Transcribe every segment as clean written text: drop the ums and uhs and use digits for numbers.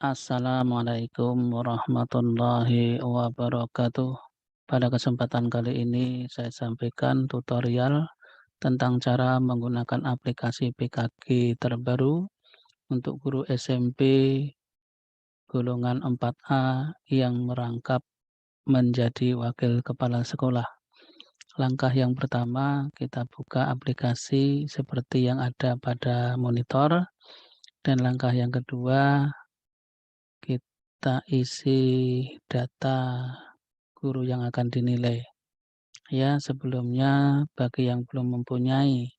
Assalamualaikum warahmatullahi wabarakatuh. Pada kesempatan kali ini saya sampaikan tutorial tentang cara menggunakan aplikasi PKG terbaru untuk guru SMP golongan 4A yang merangkap menjadi wakil kepala sekolah. Langkah yang pertama, kita buka aplikasi seperti yang ada pada monitor, dan langkah yang kedua, kita isi data guru yang akan dinilai. Ya, sebelumnya bagi yang belum mempunyai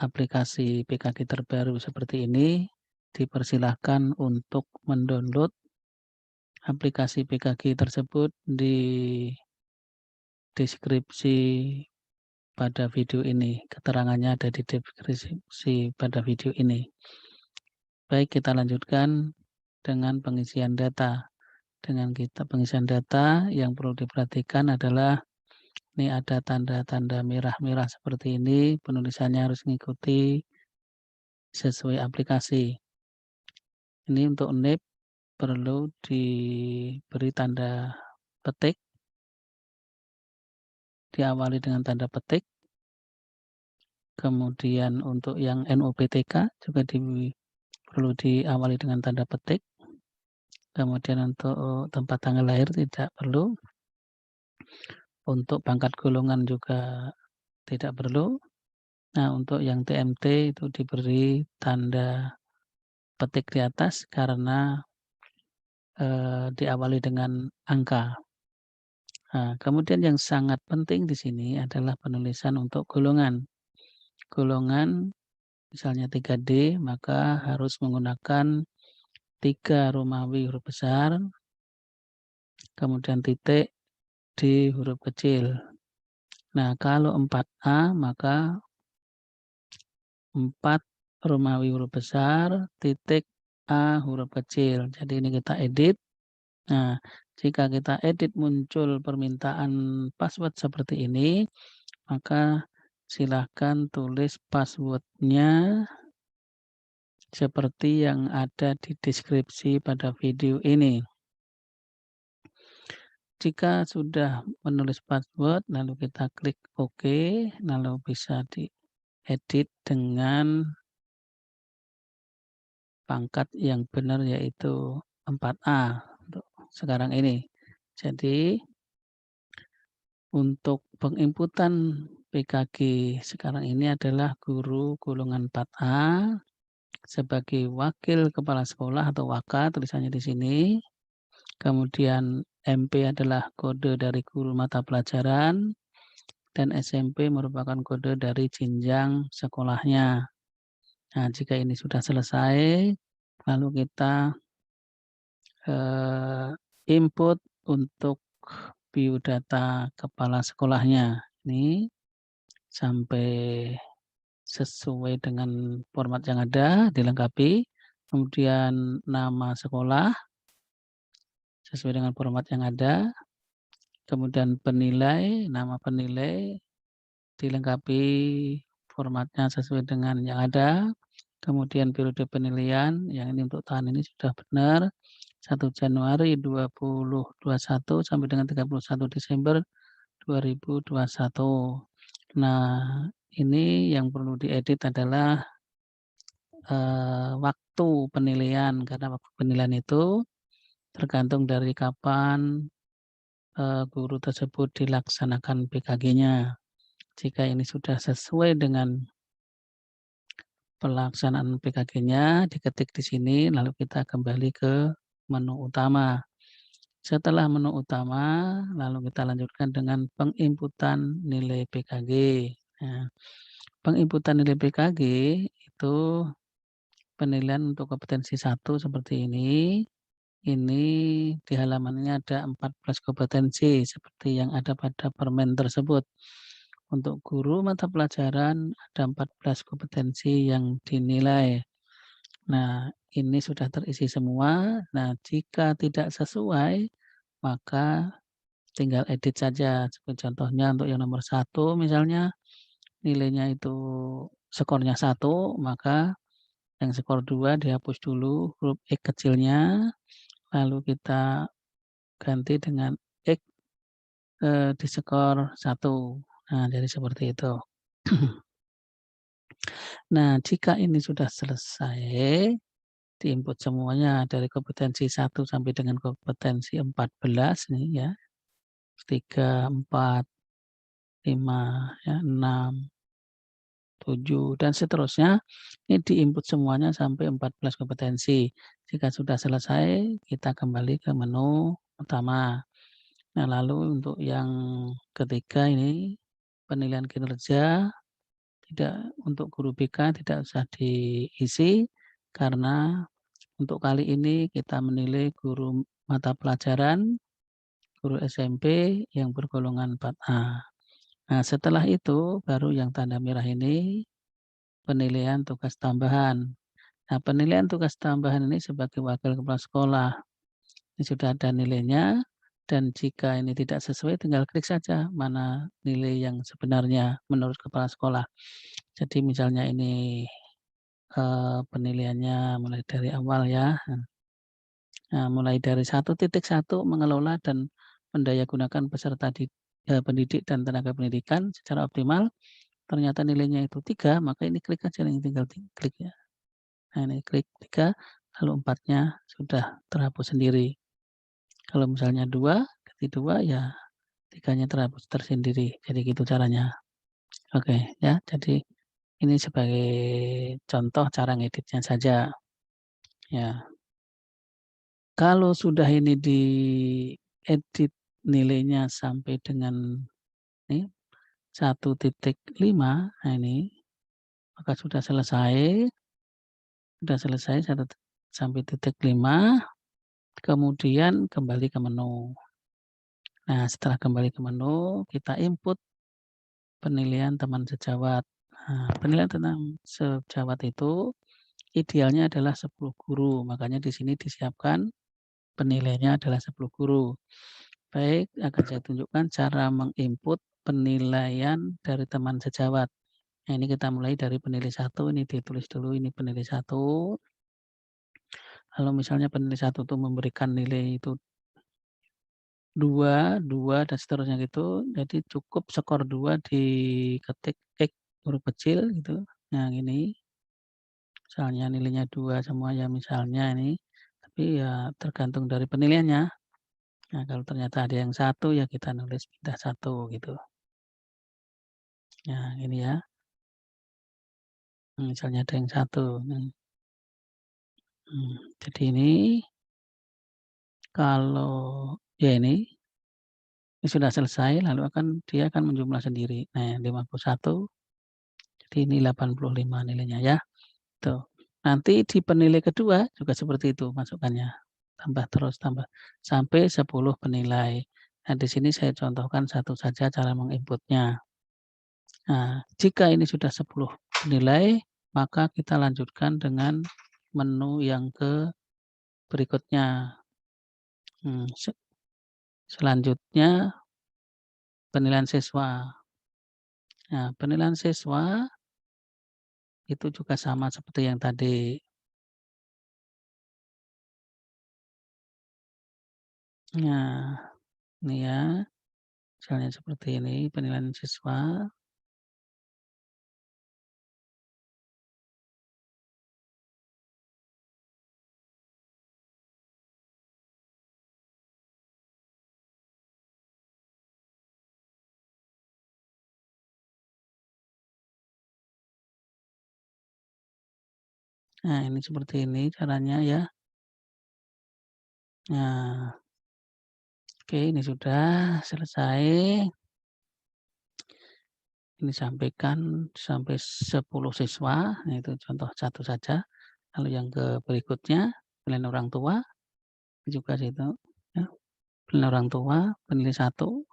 aplikasi PKG terbaru seperti ini, dipersilahkan untuk mendownload aplikasi PKG tersebut di deskripsi pada video ini. Keterangannya ada di deskripsi pada video ini. Baik, kita lanjutkan dengan pengisian data. Dengan kita pengisian data, yang perlu diperhatikan adalah ini ada tanda-tanda merah-merah seperti ini, penulisannya harus mengikuti sesuai aplikasi. Ini untuk NIP perlu diberi tanda petik, diawali dengan tanda petik. Kemudian untuk yang NUPTK juga perlu diawali dengan tanda petik. Kemudian untuk tempat tanggal lahir tidak perlu. Untuk pangkat golongan juga tidak perlu. Nah, untuk yang TMT itu diberi tanda petik di atas karena diawali dengan angka. Nah, kemudian yang sangat penting di sini adalah penulisan untuk golongan. Golongan misalnya 3D, maka harus menggunakan 3 Romawi huruf besar, kemudian titik di huruf kecil. Nah, kalau 4A maka 4 Romawi huruf besar, titik A huruf kecil. Jadi ini kita edit. Nah, jika kita edit muncul permintaan password seperti ini, maka silahkan tulis password-nya seperti yang ada di deskripsi pada video ini. Jika sudah menulis password, lalu kita klik OK, lalu bisa diedit dengan pangkat yang benar yaitu 4A untuk sekarang ini. Jadi untuk penginputan PKG sekarang ini adalah guru golongan 4A sebagai wakil kepala sekolah atau waka tulisannya di sini. Kemudian MP adalah kode dari guru mata pelajaran dan SMP merupakan kode dari jenjang sekolahnya. Nah, jika ini sudah selesai, lalu kita input untuk biodata kepala sekolahnya. Ini sampai sesuai dengan format yang ada, dilengkapi. Kemudian nama sekolah sesuai dengan format yang ada. Kemudian penilai, nama penilai dilengkapi formatnya sesuai dengan yang ada. Kemudian periode penilaian, yang ini untuk tahun ini sudah benar, 1 Januari 2021 sampai dengan 31 Desember 2021. Nah, ini yang perlu diedit adalah waktu penilaian, karena waktu penilaian itu tergantung dari kapan guru tersebut dilaksanakan PKG-nya. Jika ini sudah sesuai dengan pelaksanaan PKG-nya, diketik di sini, lalu kita kembali ke menu utama. Setelah menu utama, lalu kita lanjutkan dengan penginputan nilai PKG. Nah, penginputan nilai PKG itu penilaian untuk kompetensi 1 seperti ini. Ini di halamannya ada 14 kompetensi seperti yang ada pada permen tersebut. Untuk guru mata pelajaran ada 14 kompetensi yang dinilai. Nah, ini sudah terisi semua. Nah, jika tidak sesuai, maka tinggal edit saja. Seperti contohnya untuk yang nomor 1 misalnya, nilainya itu skornya 1, maka Yang skor 2 dihapus dulu huruf X kecilnya, lalu kita ganti dengan X, di skor 1. Nah, jadi seperti itu. Nah, jika ini sudah selesai, diinput semuanya dari kompetensi 1 sampai dengan kompetensi 14 nih ya, 3, 4, 5, ya, 6, 7, dan seterusnya. Ini diinput semuanya sampai 14 kompetensi. Jika sudah selesai, kita kembali ke menu utama. Nah, lalu untuk yang ketiga ini, penilaian kinerja, untuk guru BK tidak usah diisi, karena untuk kali ini kita menilai guru mata pelajaran, guru SMP yang bergolongan 4A. Nah, setelah itu baru yang tanda merah ini penilaian tugas tambahan. Nah, penilaian tugas tambahan ini sebagai wakil kepala sekolah. Ini sudah ada nilainya, dan jika ini tidak sesuai tinggal klik saja mana nilai yang sebenarnya menurut kepala sekolah. Jadi misalnya ini, penilaiannya mulai dari awal ya. Nah, mulai dari 1.1 mengelola dan mendayagunakan peserta pendidik dan tenaga pendidikan secara optimal, ternyata nilainya itu 3, maka ini klik aja nih, tinggal klik ya. Nah, ini klik 3, lalu 4-nya sudah terhapus sendiri. Kalau misalnya 2, ganti 2, ya 3-nya terhapus tersendiri. Jadi gitu caranya. Oke ya, jadi ini sebagai contoh cara ngeditnya saja, ya. Kalau sudah ini diedit nilainya sampai dengan nih 1.5, nah ini, maka sudah selesai 1 sampai 5, kemudian kembali ke menu. Nah, setelah kembali ke menu, kita input penilaian teman sejawat. Nah, penilaian teman sejawat itu idealnya adalah 10 guru, makanya di sini disiapkan penilaiannya adalah 10 guru. Baik, akan saya tunjukkan cara menginput penilaian dari teman sejawat. Nah, ini kita mulai dari penilai 1, ini ditulis dulu, ini penilai 1. Lalu misalnya penilai 1 itu memberikan nilai itu 2, 2, dan seterusnya gitu. Jadi cukup skor 2 diketik X huruf kecil gitu. Nah, ini misalnya nilainya 2 semua ya misalnya ini, tapi ya tergantung dari penilaiannya. Nah, kalau ternyata ada yang 1 ya kita nulis pindah 1 gitu. Nah, ini ya. Misalnya ada yang 1. Jadi ini kalau ya ini sudah selesai, lalu dia akan menjumlah sendiri. Nah, 51, jadi ini 85 nilainya ya. Tuh. Nanti di penilai kedua juga seperti itu masukannya. Tambah terus, tambah sampai 10 penilai. Nah, di sini saya contohkan satu saja cara menginputnya. Nah, jika ini sudah 10 penilai, maka kita lanjutkan dengan menu yang berikutnya. Selanjutnya penilaian siswa. Nah, penilaian siswa itu juga sama seperti yang tadi. Nah, ini ya, misalnya seperti ini penilaian siswa. Nah, ini seperti ini caranya ya. Nah, oke, ini sudah selesai. Ini sampaikan sampai 10 siswa, nah itu contoh satu saja. Lalu yang berikutnya, penilaian orang tua, juga situ ya, penilaian orang tua, penilai 1,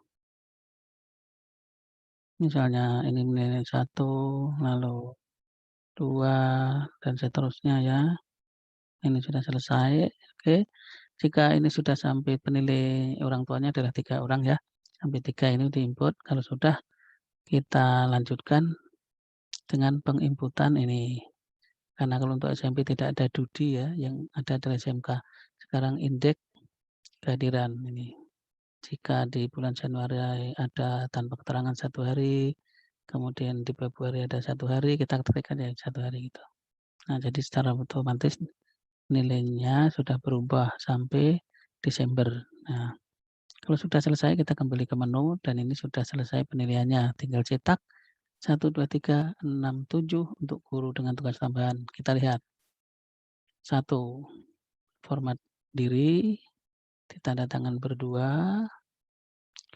misalnya ini menilai 1, lalu 2, dan seterusnya ya. Ini sudah selesai, oke. Jika ini sudah sampai penilai orang tuanya adalah 3 orang ya, sampai 3 ini diinput, kalau sudah kita lanjutkan dengan penginputan ini. Karena kalau untuk SMP tidak ada DUDI ya, yang ada adalah SMK. Sekarang indeks kehadiran ini. Jika di bulan Januari ada tanpa keterangan 1 hari, kemudian di Februari ada 1 hari, kita ketik aja 1 hari gitu. Nah, jadi secara otomatis nilainya sudah berubah sampai Desember. Nah, kalau sudah selesai kita kembali ke menu dan ini sudah selesai penilaiannya. Tinggal cetak 1, 2, 3, 6, 7 untuk guru dengan tugas tambahan. Kita lihat. 1, format diri, ditanda tangan berdua,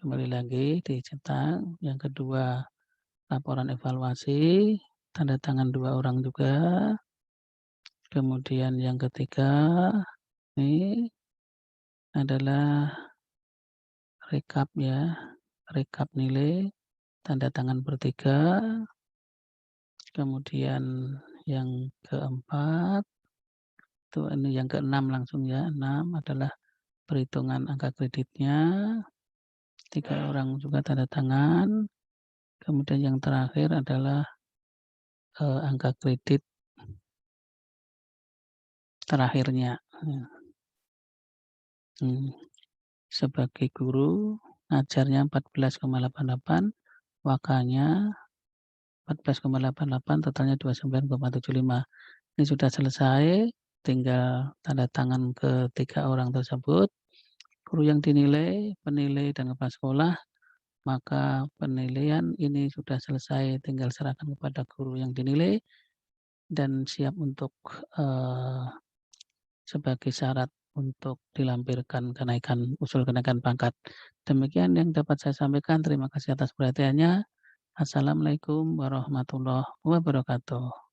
kembali lagi dicetak. Yang kedua, laporan evaluasi, tanda tangan 2 orang juga. Kemudian yang ketiga, ini adalah rekap ya, rekap nilai, tanda tangan bertiga. Kemudian yang keempat, itu ini yang keenam langsung ya, 6 adalah perhitungan angka kreditnya, 3 orang juga tanda tangan. Kemudian yang terakhir adalah, angka kredit terakhirnya, sebagai guru ngajarnya 14,88, wakanya 14,88, totalnya 29,75. Ini sudah selesai, tinggal tanda tangan ketiga orang tersebut, guru yang dinilai, penilai, dan kepala sekolah. Maka penilaian ini sudah selesai, tinggal serahkan kepada guru yang dinilai dan siap untuk, sebagai syarat untuk dilampirkan usul kenaikan pangkat. Demikian yang dapat saya sampaikan. Terima kasih atas perhatiannya. Assalamualaikum warahmatullahi wabarakatuh.